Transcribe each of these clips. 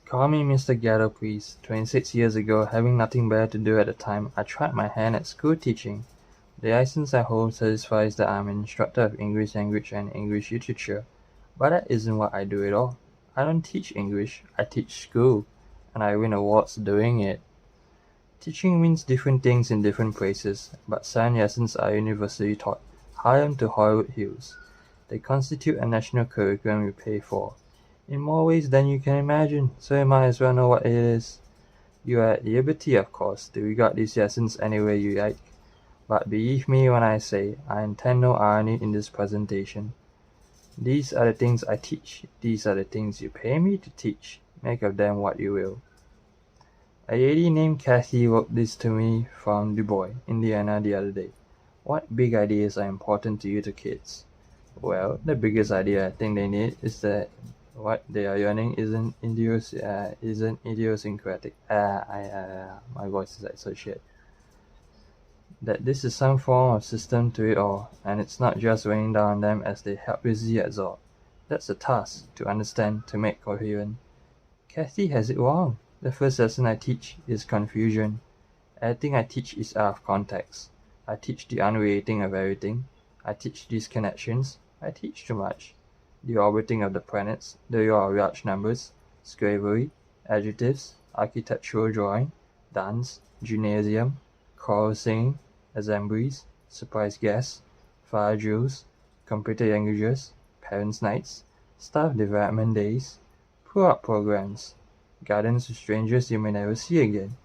Call me Mr. Gatto, please. 26 years ago, having nothing better to do at the time, I tried my hand at school teaching. The license I hold satisfies that I'm an instructor of English language and English literature. But that isn't what I do at all. I don't teach English, I teach school, and I win awards doing it. Teaching means different things in different places, but science lessons are universally taught, Harlem to Hollywood Hills. They constitute a national curriculum we pay for. In more ways than you can imagine, so you might as well know what it is. You are at liberty, of course, to regard these lessons any way you like. But believe me when I say, I intend no irony in this presentation. These are the things I teach. These are the things you pay me to teach. Make of them what you will. A lady named Kathy wrote this to me from Du Bois, Indiana the other day. What big ideas are important to you to kids? Well, the biggest idea I think they need is that what they are learning isn't idiosyncratic. My voice is like so shit. That this is some form of system to it all, and it's not just raining down on them as they helplessly absorb. That's a task, to understand, to make coherent. Kathy has it wrong. The first lesson I teach is confusion. Everything I teach is out of context. I teach the unrelating of everything. I teach disconnections. I teach too much. The orbiting of the planets, the law of large numbers, slavery, adjectives, architectural drawing, dance, gymnasium, choral singing, assemblies, surprise guests, fire drills, computer languages, parents' nights, staff development days, pull-up programs, gardens with strangers you may never see again,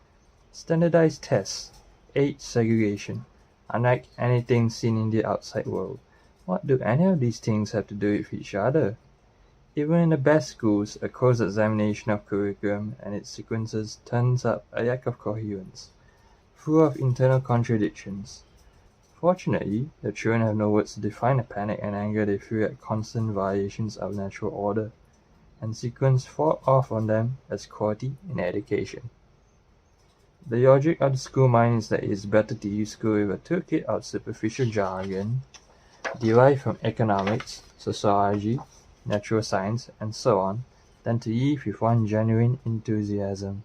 standardized tests, age segregation, unlike anything seen in the outside world. What do any of these things have to do with each other? Even in the best schools, a close examination of curriculum and its sequences turns up a lack of coherence, full of internal contradictions. Fortunately, the children have no words to define the panic and anger they feel at constant violations of natural order, and sequence fall off on them as quality in education. The logic of the school mind is that it is better to use school with a toolkit of superficial jargon derived from economics, sociology, natural science, and so on, than to leave with one genuine enthusiasm.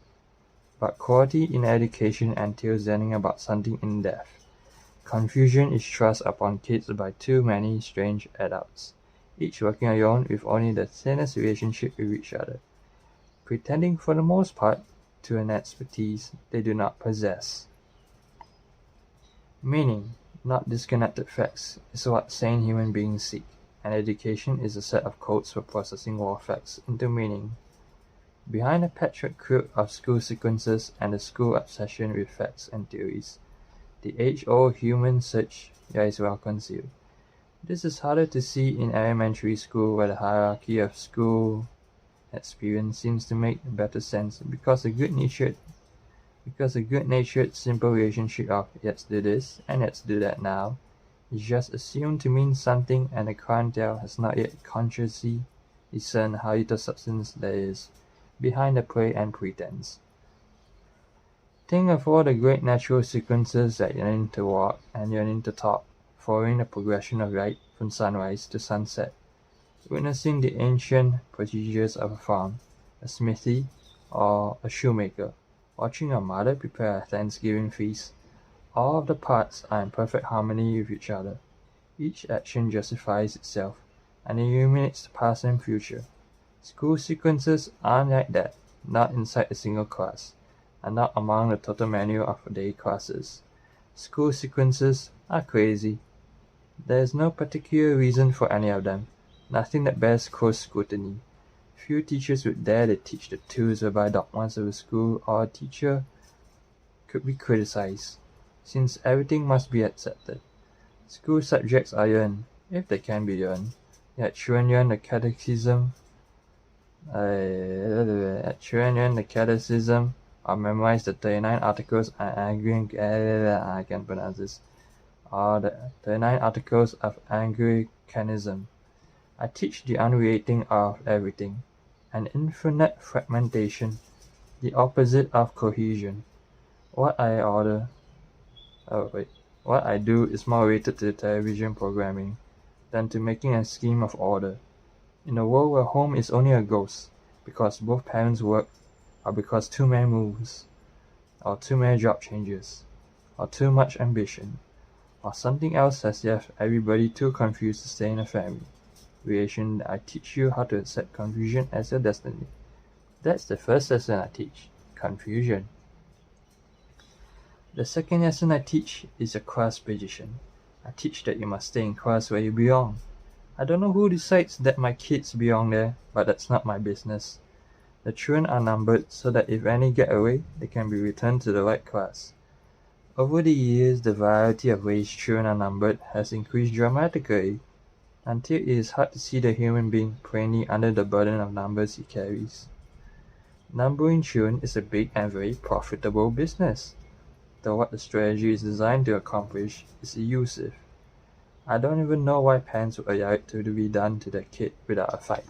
But quality in education entails learning about something in depth. Confusion is thrust upon kids by too many strange adults, each working alone with only the thinnest relationship with each other, pretending for the most part to an expertise they do not possess. Meaning, not disconnected facts, is what sane human beings seek, and education is a set of codes for processing raw facts into meaning. Behind the patchwork quilt of school sequences and the school obsession with facts and theories, the age-old human search lies well concealed. This is harder to see in elementary school, where the hierarchy of school experience seems to make better sense because a good-natured, simple relationship of let's do this and let's do that now is just assumed to mean something, and the clientele has not yet consciously discerned how little substance there is behind the play and pretense. Think of all the great natural sequences like learning to walk and learning to talk, following the progression of light from sunrise to sunset, witnessing the ancient procedures of a farm, a smithy, or a shoemaker, watching your mother prepare a Thanksgiving feast. All of the parts are in perfect harmony with each other. Each action justifies itself and illuminates the past and future. School sequences aren't like that, not inside a single class, and not among the total menu of day classes. School sequences are crazy. There is no particular reason for any of them, nothing that bears close scrutiny. Few teachers would dare to teach the tools whereby dogmas of a school or a teacher could be criticized, since everything must be accepted. School subjects are learned, if they can be learned. Yet children learn the catechism or memorize the 39 articles I can pronounce this, or the 39 articles of Anglicanism. I teach the unrelating of everything, an infinite fragmentation, the opposite of cohesion. What I do is more related to television programming than to making a scheme of order. In a world where home is only a ghost, because both parents work or because too many moves, or too many job changes, or too much ambition, or something else has left everybody too confused to stay in a family. Creation, I teach you how to accept confusion as your destiny. That's the first lesson I teach, confusion. The second lesson I teach is a class position. I teach that you must stay in class where you belong. I don't know who decides that my kids belong there, but that's not my business. The children are numbered so that if any get away, they can be returned to the right class. Over the years, the variety of ways children are numbered has increased dramatically, until it is hard to see the human being plainly under the burden of numbers he carries. Numbering children is a big and very profitable business, though what the strategy is designed to accomplish is elusive. I don't even know why parents would allow it to be done to their kid without a fight.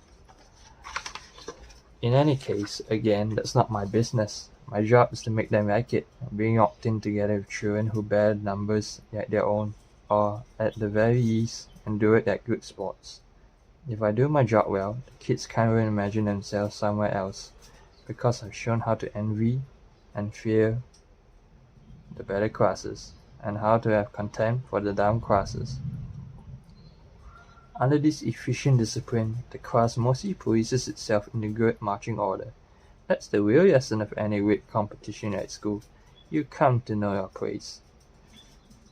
In any case, again, that's not my business. My job is to make them like it, being locked in together with children who bear numbers like their own, or at the very least, do it like good sports. If I do my job well, the kids can't even imagine themselves somewhere else, because I've shown how to envy and fear the better classes, and how to have contempt for the down classes. Under this efficient discipline, the class mostly polices itself in the good marching order. That's the real lesson of any weight competition at school. You come to know your place.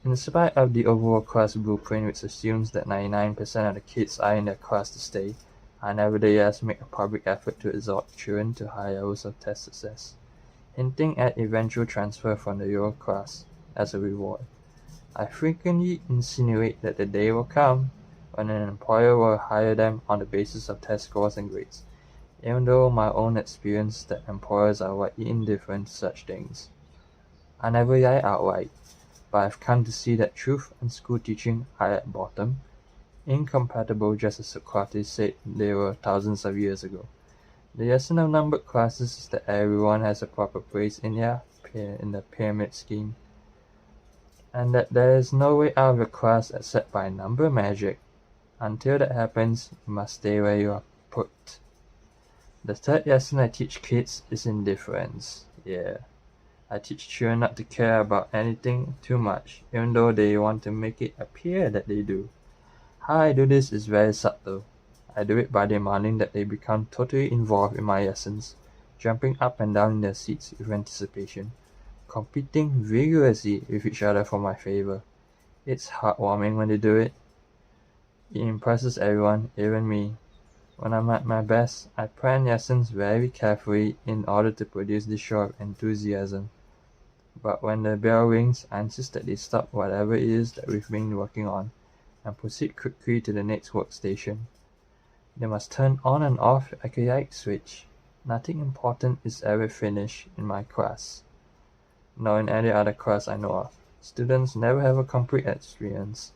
In spite of the overall class blueprint which assumes that 99% of the kids are in their class to stay, I nevertheless make a public effort to exhort children to high levels of test success, hinting at eventual transfer from the lower class as a reward. I frequently insinuate that the day will come when an employer will hire them on the basis of test scores and grades, even though my own experience that employers are widely indifferent to such things. I never lie outright, but I've come to see that truth and school teaching are at bottom incompatible, just as Socrates said they were thousands of years ago. The lesson of numbered classes is that everyone has a proper place in the pyramid scheme, and that there is no way out of a class except by number magic. Until that happens, you must stay where you are put. The third lesson I teach kids is indifference. I teach children not to care about anything too much, even though they want to make it appear that they do. How I do this is very subtle. I do it by demanding that they become totally involved in my lessons, jumping up and down in their seats with anticipation, competing vigorously with each other for my favor. It's heartwarming when they do it. It impresses everyone, even me. When I'm at my best, I plan lessons very carefully in order to produce this show of enthusiasm. But when the bell rings, I insist that they stop whatever it is that we've been working on, and proceed quickly to the next workstation. They must turn on and off like a light switch. Nothing important is ever finished in my class, nor in any other class I know of. Students never have a complete experience,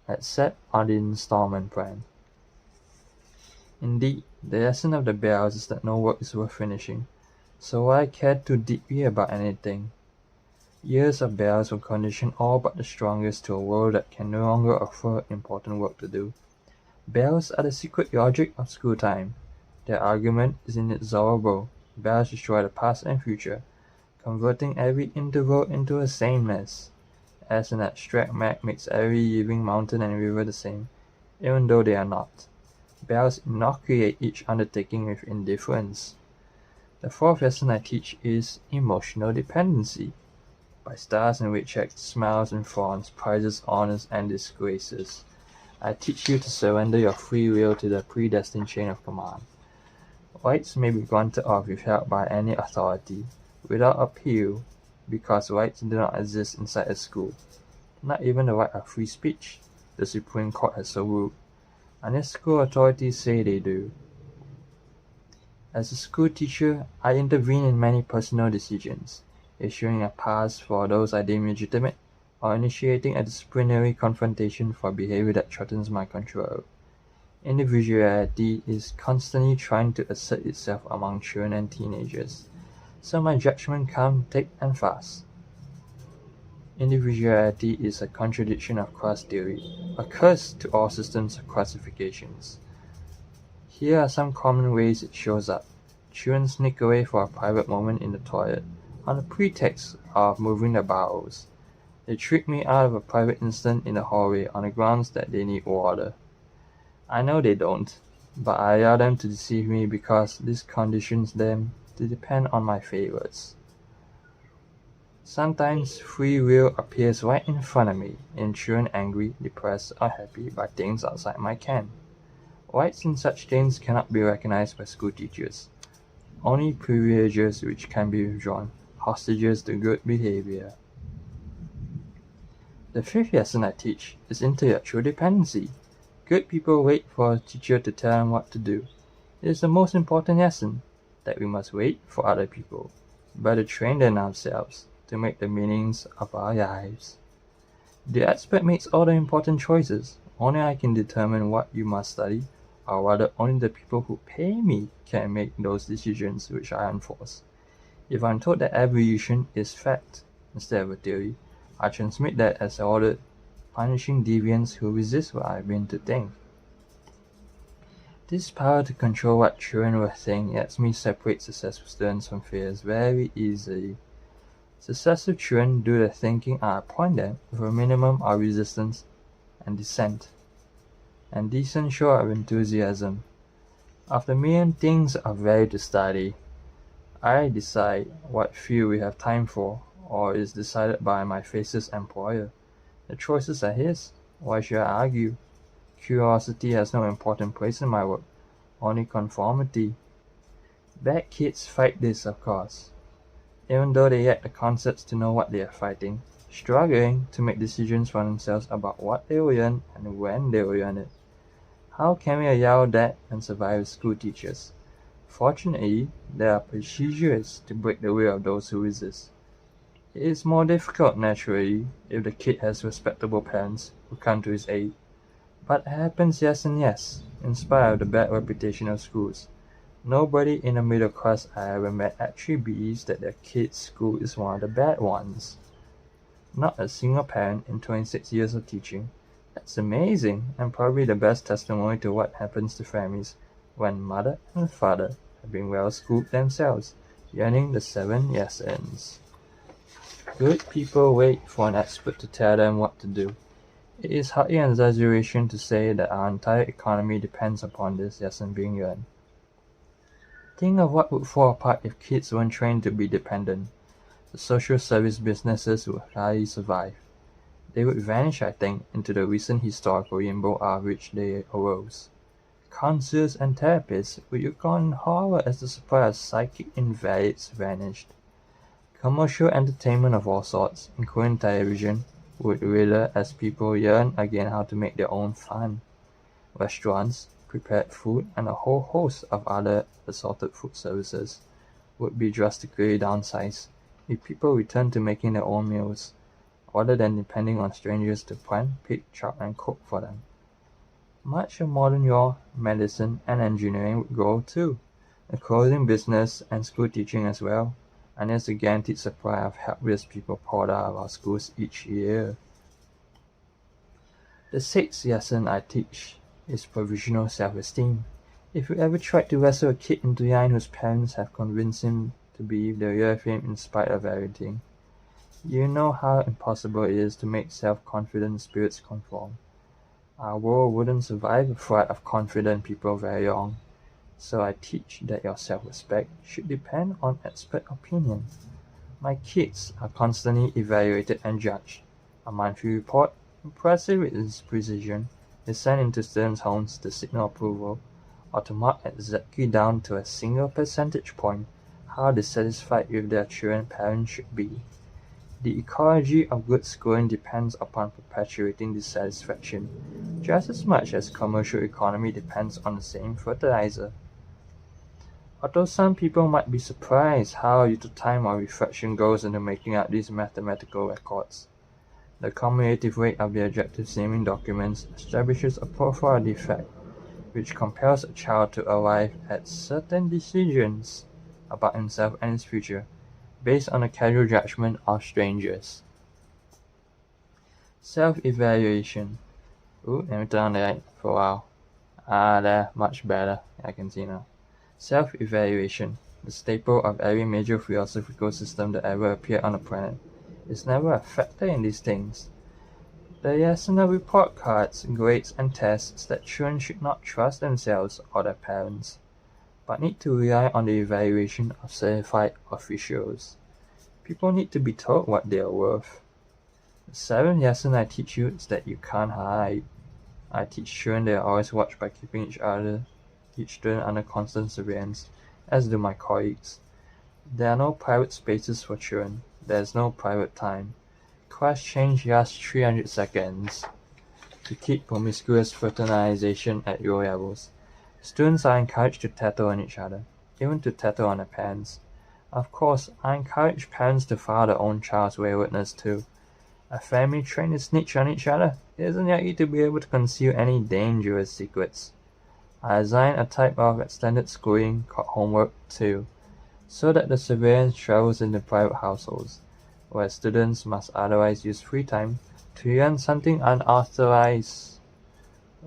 except on the installment plan. Indeed, the lesson of the bells is that no work is worth finishing, so why care too deeply about anything? Years of bells will condition all but the strongest to a world that can no longer offer important work to do. Bells are the secret logic of school time. Their argument is inexorable. Bells destroy the past and future, converting every interval into a sameness. As an abstract map makes every living mountain and river the same, even though they are not. Bells inoculate each undertaking with indifference. The fourth lesson I teach is emotional dependency. By stars and weight checks, smiles and frowns, prizes, honors, and disgraces, I teach you to surrender your free will to the predestined chain of command. Rights may be granted or withheld by any authority, without appeal, because rights do not exist inside a school. Not even the right of free speech, the Supreme Court has so ruled, unless school authorities say they do. As a school teacher, I intervene in many personal decisions, issuing a pass for those I deem legitimate, or initiating a disciplinary confrontation for behavior that threatens my control. Individuality is constantly trying to assert itself among children and teenagers, so my judgment comes thick and fast. Individuality is a contradiction of class theory, a curse to all systems of classifications. Here are some common ways it shows up. children sneak away for a private moment in the toilet on the pretext of moving their bowels. They trick me out of a private instant in the hallway on the grounds that they need water. I know they don't, but I allow them to deceive me because this conditions them to depend on my favors. Sometimes free will appears right in front of me, in children angry, depressed, or happy by things outside my ken. Rights in such things cannot be recognized by school teachers. Only privileges which can be withdrawn, hostages to good behavior. The fifth lesson I teach is intellectual dependency. Good people wait for a teacher to tell them what to do. It is the most important lesson, that we must wait for other people, but to train them ourselves to make the meanings of our lives. The expert makes all the important choices. Only I can determine what you must study, or rather only the people who pay me can make those decisions which I enforce. If I'm told that evolution is fact instead of a theory, I transmit that as ordered, punishing deviants who resist what I've been to think. This power to control what children will think lets me separate successful students from failures very easily. Successful children do the thinking I appoint them with a minimum of resistance and dissent, and decent show of enthusiasm. After million things of value to study, I decide what field we have time for, or is decided by my faceless employer. The choices are his. Why should I argue? Curiosity has no important place in my work, only conformity. Bad kids fight this, of course, even though they lack the concepts to know what they are fighting, struggling to make decisions for themselves about what they will learn and when they will learn it. How can we allow that and survive school teachers? Fortunately, there are procedures to break the will of those who resist. It is more difficult, naturally, if the kid has respectable parents who come to his aid. But it happens yes and yes, in spite of the bad reputation of schools. Nobody in the middle class I ever met actually believes that their kid's school is one of the bad ones. Not a single parent in 26 years of teaching. That's amazing, and probably the best testimony to what happens to families when mother and father have been well schooled themselves, learning the 7 lessons. Good people wait for an expert to tell them what to do. It is hardly an exaggeration to say that our entire economy depends upon this lesson being learned. Think of what would fall apart if kids weren't trained to be dependent. The social service businesses would hardly survive. They would vanish, I think, into the recent historical limbo out of which they arose. Counselors and therapists would look on in horror as the supply of psychic invalids vanished. Commercial entertainment of all sorts, including television, would wither as people learn again how to make their own fun. Restaurants, prepared food, and a whole host of other assorted food services would be drastically downsized if people return to making their own meals, rather than depending on strangers to plant, pick, chop, and cook for them. Much of modern law, medicine, and engineering would grow too, the clothing business and school teaching as well, and there's a guaranteed supply of helpless people poured out of our schools each year. The sixth lesson I teach is provisional self-esteem. If you ever tried to wrestle a kid into line whose parents have convinced him to believe they love him in spite of everything, you know how impossible it is to make self-confident spirits conform. Our world wouldn't survive a flood of confident people very long. So I teach that your self-respect should depend on expert opinion. My kids are constantly evaluated and judged. A monthly report, impressive with its precision, is sent into students' homes to signal approval, or to mark exactly down to a single percentage point how dissatisfied with their children parents should be. The ecology of good schooling depends upon perpetuating dissatisfaction, just as much as commercial economy depends on the same fertilizer. Although some people might be surprised how little time or reflection goes into making up these mathematical records, the cumulative weight of the adjectives naming documents establishes a profile defect which compels a child to arrive at certain decisions about himself and his future based on the casual judgment of strangers. Self-evaluation. Let me turn on the light for a while. There, much better. I can see now. Self-evaluation, the staple of every major philosophical system that ever appeared on the planet, is never a factor in these things. There are no report cards, grades, and tests that children should not trust themselves or their parents, but need to rely on the evaluation of certified officials. People need to be told what they are worth. The seventh lesson I teach you is that you can't hide. I teach children they are always watched by keeping each student under constant surveillance, as do my colleagues. There are no private spaces for children. There is no private time. Class change lasts 300 seconds. To keep promiscuous fraternization at low levels, students are encouraged to tattle on each other, even to tattle on their parents. Of course, I encourage parents to file their own child's waywardness too. A family trained to snitch on each other isn't likely to be able to conceal any dangerous secrets. I designed a type of extended schooling called homework too, so that the surveillance travels into private households, where students must otherwise use free time to learn something unauthorized.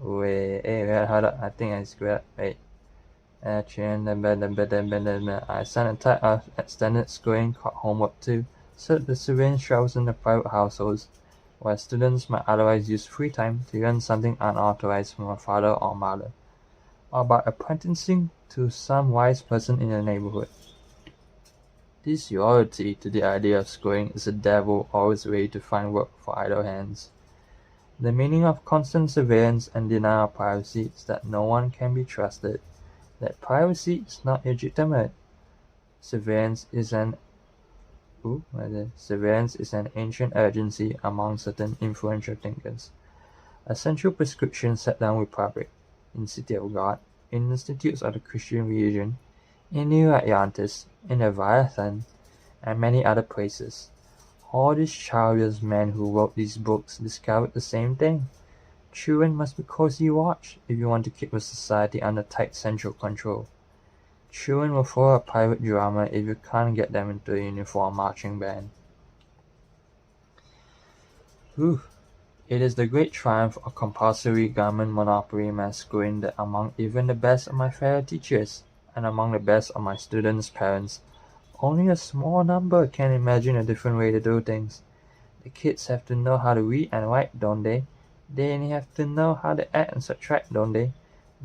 Hold up, I think I screwed up. I sent a type of extended schooling called homework too, so that the surveillance travels into private households, where students might otherwise use free time to learn something unauthorized from a father or mother, or by apprenticing to some wise person in the neighborhood. This loyalty to the idea of schooling is a devil always ready to find work for idle hands. The meaning of constant surveillance and denial of privacy is that no one can be trusted, that privacy is not legitimate. Surveillance is an ancient urgency among certain influential thinkers. A central prescription set down Republic, in City of God, in Institutes of the Christian Religion, in New Atlantis, in Leviathan, and many other places. All these childless men who wrote these books discovered the same thing. Children must be closely watched if you want to keep a society under tight central control. Children will follow a private drama if you can't get them into a uniform marching band. It is the great triumph of compulsory government monopoly in mass schooling that among even the best of my fellow teachers, and among the best of my students' parents, only a small number can imagine a different way to do things. The kids have to know how to read and write, don't they? They have to know how to add and subtract, don't they?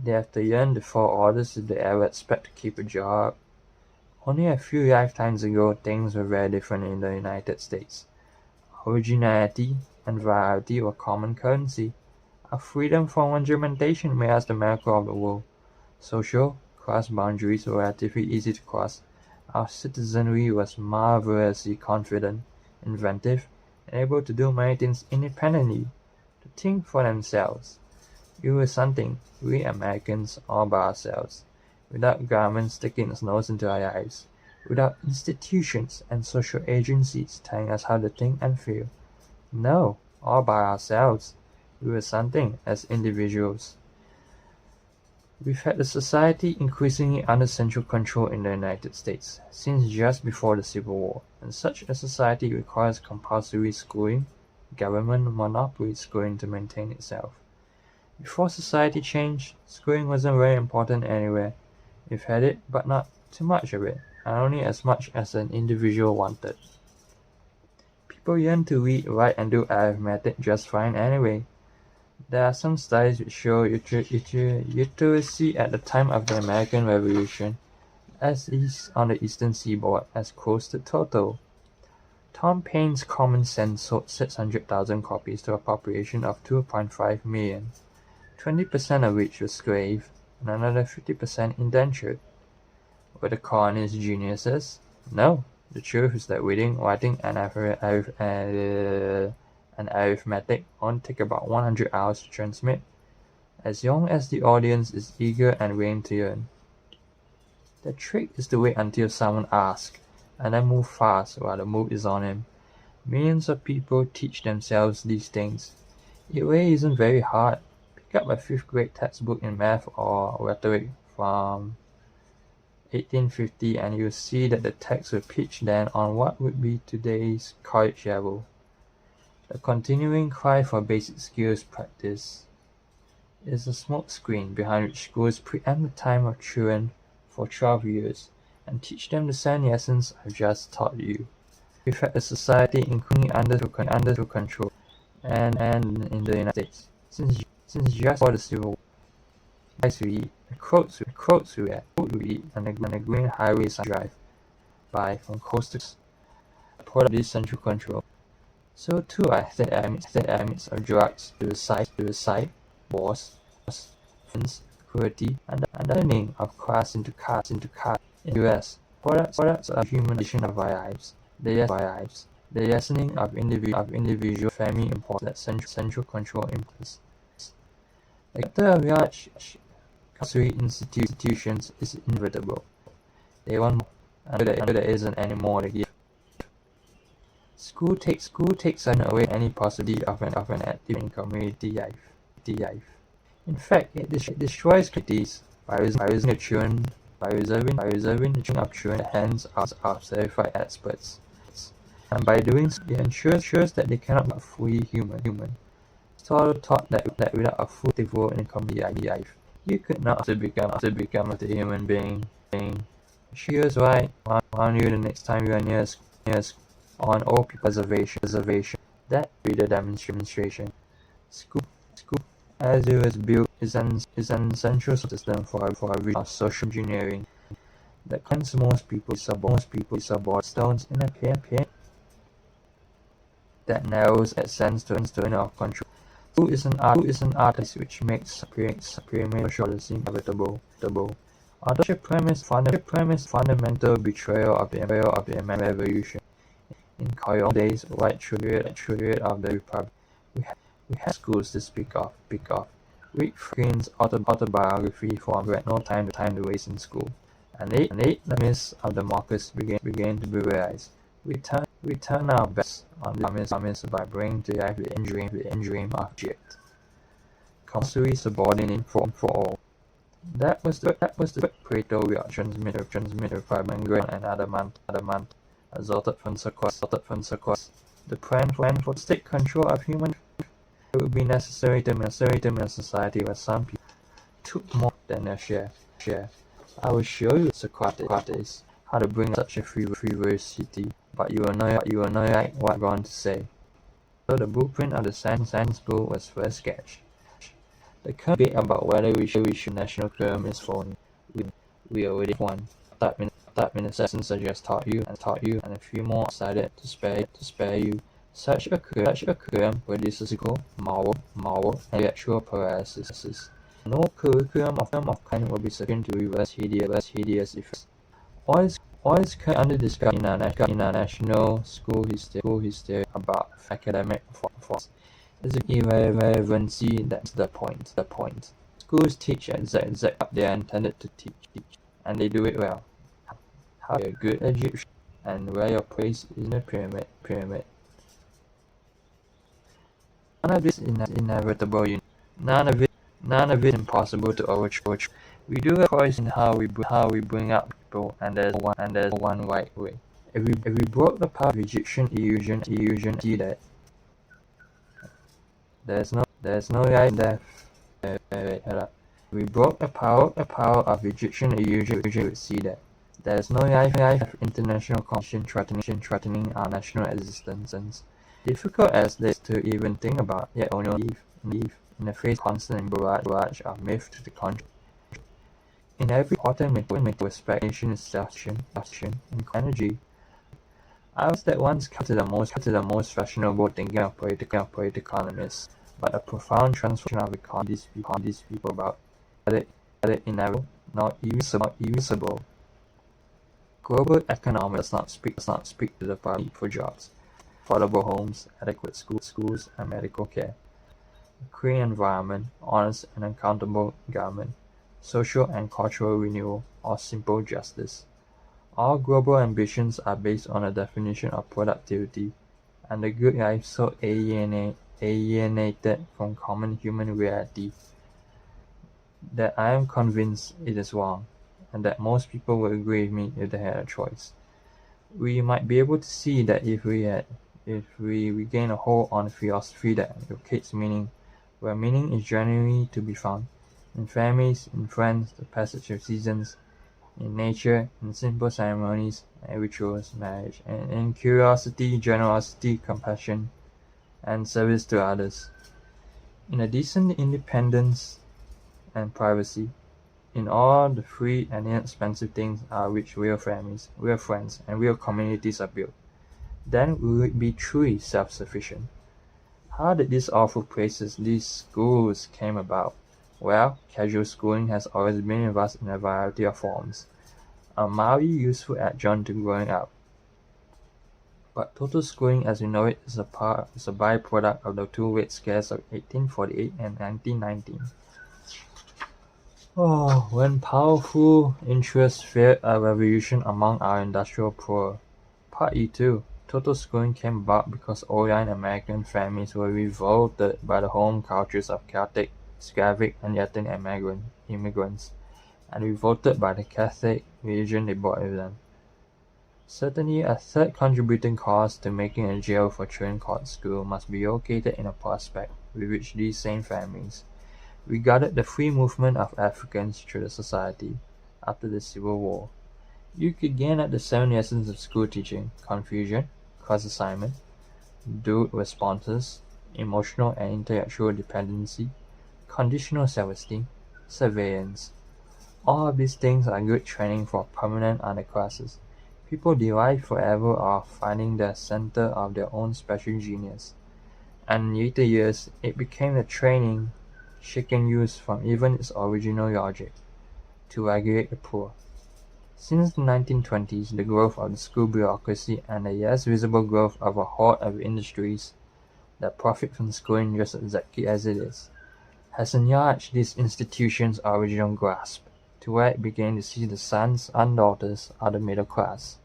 They have to learn the 4 orders if they ever expect to keep a job. Only a few lifetimes ago, things were very different in the United States. Originality and variety were common currency. Our freedom from regimentation made us the miracle of the world. Social, class boundaries were relatively easy to cross. Our citizenry was marvelously confident, inventive, and able to do many things independently, to think for themselves. We were something, we Americans, all by ourselves, without government sticking its nose into our lives, without institutions and social agencies telling us how to think and feel. No, all by ourselves. We were something as individuals. We've had a society increasingly under central control in the United States since just before the Civil War, and such a society requires compulsory schooling, government monopoly schooling to maintain itself. Before society changed, schooling wasn't very important anywhere. We've had it, but not too much of it, and only as much as an individual wanted. People learn to read, write, and do arithmetic just fine anyway. There are some studies which show literacy at the time of the American Revolution, as is on the Eastern Seaboard, as close to total. Tom Paine's Common Sense sold 600,000 copies to a population of 2.5 million, 20% of which were slave, and another 50% indentured. Were the colonists geniuses? No. The truth is that reading, writing, and arithmetic only take about 100 hours to transmit, as long as the audience is eager and willing to learn. The trick is to wait until someone asks, and then move fast while the mood is on him. Millions of people teach themselves these things. It really isn't very hard. Pick up a 5th grade textbook in math or rhetoric from 1850 and you'll see that the text will pitch then on what would be today's college level. The continuing cry for basic skills practice is a smoke screen behind which schools preempt the time of children for 12 years and teach them the same lessons I've just taught you. We've had a society including under control and in the United States since just before the Civil War. The rice we eat, the clothes we wear, food we eat, and the green highways I drive by from coast to coast, product of this central control. So too are the limits of drugs, suicide, wars, violence, cruelty, and the turning of class into caste. In the US, products of humanization of our lives, the lessening of individual family importance that central control imposes. The character of large compulsory institutions is inevitable. They want more, and there isn't any more to give. School takes away any possibility of an active in community life. In fact, it destroys communities by reserving the children of children in the hands of certified experts, and by doing so, it ensures that they cannot be fully human. It's all taught that without a full active role in community life, you could not become a human being. She is right. Warn you the next time you are near on old people preservation. That be the demonstration. School, as it was built, is an essential system for a vision of social engineering that cleanses most people subordinate stones in a pyramid that narrows its sense to inner of control. School is an artist which makes pyramid policy inevitable. Although the premise fundamental betrayal of the American Revolution. In colonial days, right through of the Republic, we had schools to speak of. Read Franklin's autobiography form who had no time to waste in school, and late the myths of democracy began to be realized. We turn our backs on the promise by bringing to life the dream object. Compulsory subordination for all. That was the Plato we are transmitted from another month. Exalted from Circus. The plan for state control of human it would be necessary to maintain a society where some people took more than their share. I will show you, Socrates, how to bring such a free city, but you will know like what I'm going to say. So the blueprint of the science school was first sketched. The current debate about whether we should national curriculum is phony. We already won. That lessons I just taught you, and a few more decided to spare you. Such a curriculum produces physical, moral, and intellectual paralysis. No curriculum of kind will be sufficient to reverse hideous effects. All is currently under discussion in our national school history about academic performance. It's an irrelevancy that's the point. Schools teach exactly what they are intended to teach, and they do it well. How to be a good Egyptian, and where your place is in the pyramid. None of this is inevitable. None of it is impossible to overthrow. We do have choice in how we bring up people, and there's one right way. If we broke the power of Egyptian illusion, see that there's no life death. We broke the power of Egyptian illusion, we would see that there's no life of international competition threatening our national existence. Difficult as this to even think about, yet only believe in the face of constant barrage of myth to the contrary. In every important aspect, nation is self-action and energy. I was that once cut to the most fashionable thinking of political economists, but a profound transformation of economy these people about whether inevitable, not irreversible. Global economy does not speak to the need for jobs, affordable homes, adequate schools, and medical care, a clean environment, honest and accountable government, social and cultural renewal, or simple justice. All global ambitions are based on a definition of productivity, and the good life so alienated from common human reality that I am convinced it is wrong, and that most people would agree with me if they had a choice. We might be able to see that if we regain a hold on a philosophy that locates meaning, where meaning is genuinely to be found, in families, in friends, the passage of seasons, in nature, in simple ceremonies and rituals, marriage, and in curiosity, generosity, compassion, and service to others. In a decent independence and privacy, in all the free and inexpensive things are which real families, real friends, and real communities are built, then we would be truly self-sufficient. How did these awful places, these schools, came about? Well, casual schooling has always been with us in a variety of forms, a mildly useful adjunct to growing up. But total schooling as we know it is a byproduct of the two great scares of 1848 and 1919. Oh, when powerful interests feared a revolution among our industrial poor. Partly too, total schooling came about because old-line American families were revolted by the home cultures of Celtic, Slavic, and Latin immigrants, and revolted by the Catholic religion they brought with them. Certainly, a third contributing cause to making a jail for children called school must be located in a prospect with which these same families regarded the free movement of Africans through the society after the Civil War. You could gain at the 7 essence of school teaching: confusion, cross-assignment, dual responses, emotional and intellectual dependency, conditional self-esteem, surveillance. All of these things are good training for permanent underclasses. People derive forever of finding the center of their own special genius, and in later years it became the training shaken use from even its original logic to regulate the poor. Since the 1920s, the growth of the school bureaucracy and the less visible growth of a horde of industries that profit from schooling just exactly as it is, has enlarged this institution's original grasp to where it began to see the sons and daughters of the middle class.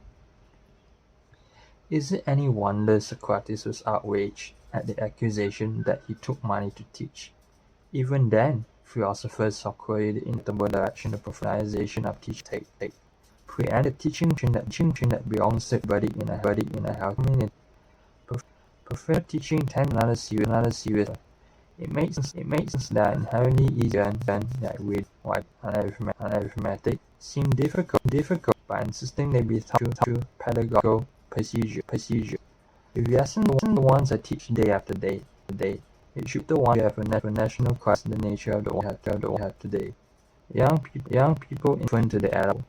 Is it any wonder Socrates was outraged at the accusation that he took money to teach? Even then, philosophers saw clearly the inevitable direction the professionalization of teaching take. Pre-end the teaching that belongs to everybody in a healthy community. Professional teaching tends another serious. It makes that inherently easier than like reading, writing, and arithmetic seem difficult by insisting they be taught through pedagogical procedure. If lessons the ones I teach day after day, it should be the one to have a national class in the nature of the one we have today. Young people influence to the adult,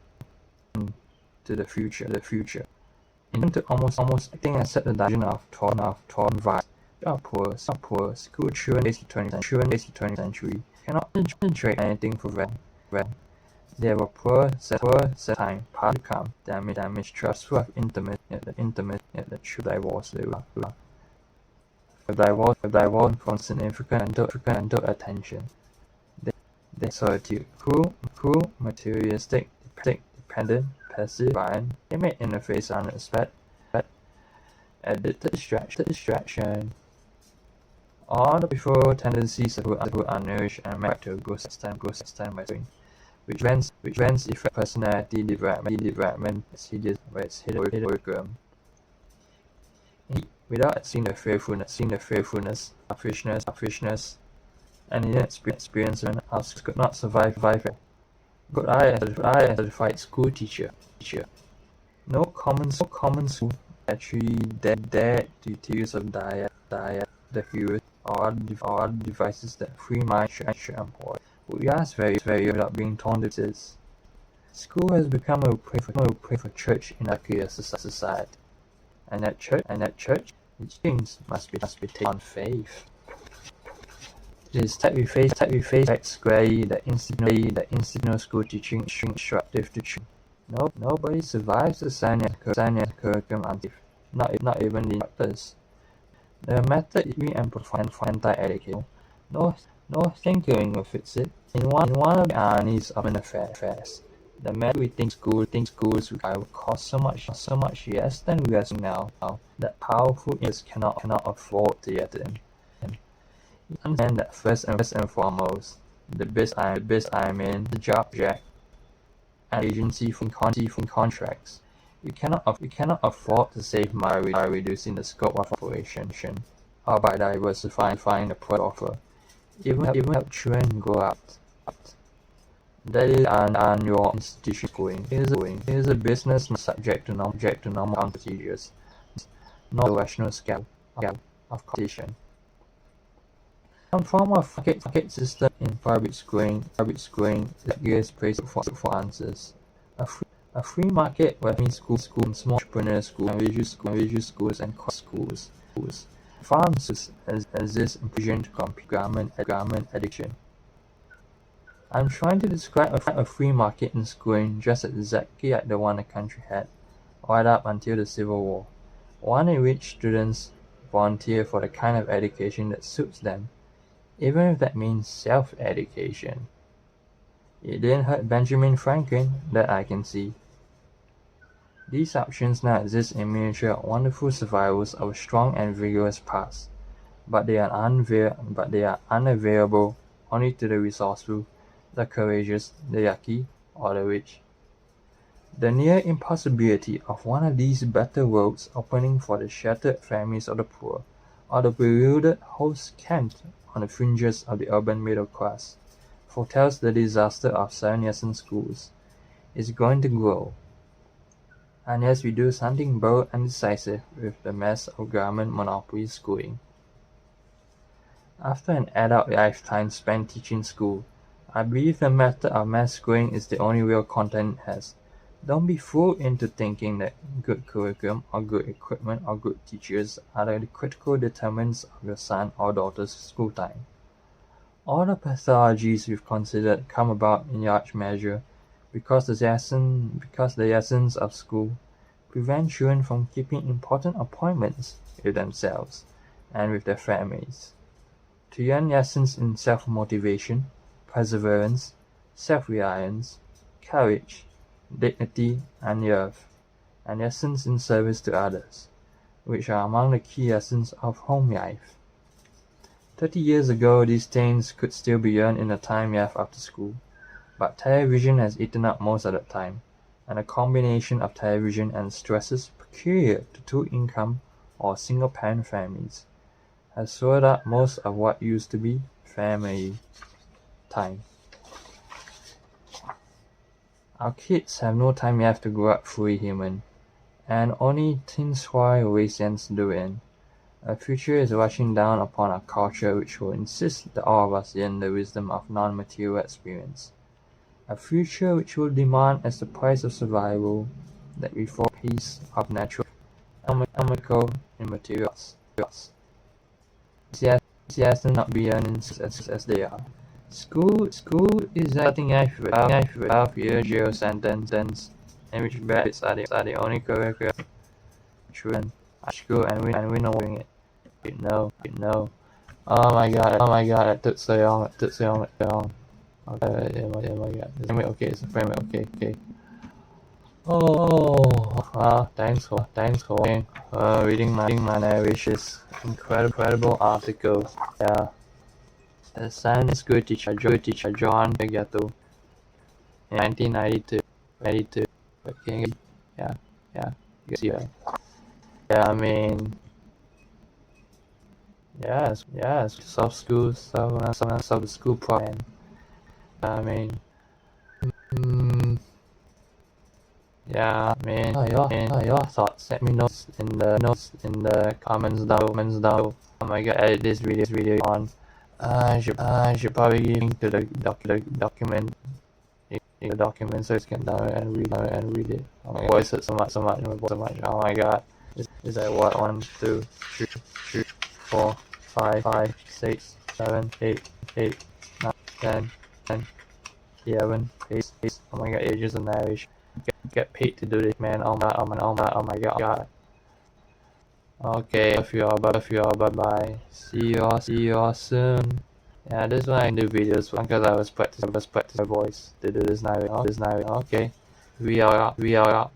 to the future. Into almost everything except the division of taught vibes. Our poor school children face the 20th century cannot penetrate anything for them. They have a poor set time, part to come, damaged, trustful of intimate, yet the true divorce they will. Divorce from significant mental attention. They solitude, cruel, materialistic, dependent, passive, violent. They may interface on respect, addicted distraction. All the before tendencies who are nourished and met to grow extent by doing, which vents effect personality development is hideous by its hidden curriculum. Without seeing the fearfulness, selfishness, and inexperience, us could not survive. Could I as a certified school teacher? No common school actually dared to use of diet, the heuristic, or devices that free mind should employ. We ask very without being torn to pieces. School has become a prey for church in our society, and that church, its things must be taken on faith. It is that we face back squarely that institutional school teaching is instructive to children. Nobody survives the science curriculum until not even the instructors. The method is re-amplified for anti-education. No tinkering will fix it. In one of the ironies of an affairs, the method we think schools require will cost so much less than we are seeing now that powerful interests cannot afford to get in. You understand that first and foremost, the biz I'm in, the job jack, and agency from contracts. You cannot afford to save money by reducing the scope of operation, or by diversifying the product offer. Even help children grow up. That is and your institution is a business not subject to normal procedures, nor the rational scale of competition. Some form of market system in private schooling that gives praise for answers. A free market where schools, small entrepreneur schools, religious schools, and cross schools. Farms exist in precision to compete garment addiction. I'm trying to describe a free market in schooling just exactly like the one the country had, right up until the Civil War. One in which students volunteer for the kind of education that suits them, even if that means self-education. It didn't hurt Benjamin Franklin, that I can see. These options now exist in miniature wonderful survivals of a strong and vigorous past, but they are unavailable only to the resourceful, the courageous, the lucky, or the rich. The near impossibility of one of these better worlds opening for the shattered families of the poor, or the bewildered hosts camped on the fringes of the urban middle class, foretells the disaster of 7-lesson schools, is going to grow, unless we do something bold and decisive with the mess of government monopoly schooling. After an adult lifetime spent teaching school, I believe the method of mass schooling is the only real content it has. Don't be fooled into thinking that good curriculum or good equipment or good teachers are the critical determinants of your son or daughter's school time. All the pathologies we've considered come about in large measure because the essence of school prevent children from keeping important appointments with themselves and with their families. To learn lessons in self-motivation, perseverance, self-reliance, courage, dignity, and love, and lessons in service to others, which are among the key lessons of home life. 30 years ago, these things could still be learned in the time left after school, but television has eaten up most of that time, and a combination of television and stresses peculiar to two-income or single-parent families has swallowed up most of what used to be family time. Our kids have no time left to grow up fully human, and only tinsfoil wastelands do in. A future is rushing down upon our culture which will insist that all of us learn the wisdom of non-material experience. A future which will demand as the price of survival that we form a piece of natural, economical, and materials. Yes, not be learning as they are. School is starting life with 12-year jail sentence, in which brackets are the only curriculum children at school, and we know doing it. You know. Oh my god, it took so long. Okay, oh my god. Is the frame okay? Oh, well, thanks for reading my narration's incredible article. Yeah. A science school teacher, John Taylor Gatto, in 1992. Okay, yeah, you see that. Yeah, I mean, yes, solve the school problem. I mean, yeah, I mean, your thoughts. Let me know in the comments down. Oh my god, edit this video on. I should probably link to the document so you can download and read it. Oh my voice hurts so much. Oh my god. Is that what? 1, 2, 3, 4, 5, 6, 7, 8, 9, 10, 11, 8. Oh my god, ages of narration. Get paid to do this, man. Oh my god. Okay, love you all, bye bye. See you all soon. Yeah, this one I can do videos because I was practicing my voice to do this now. Okay, we are out.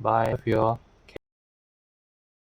Bye, love you all.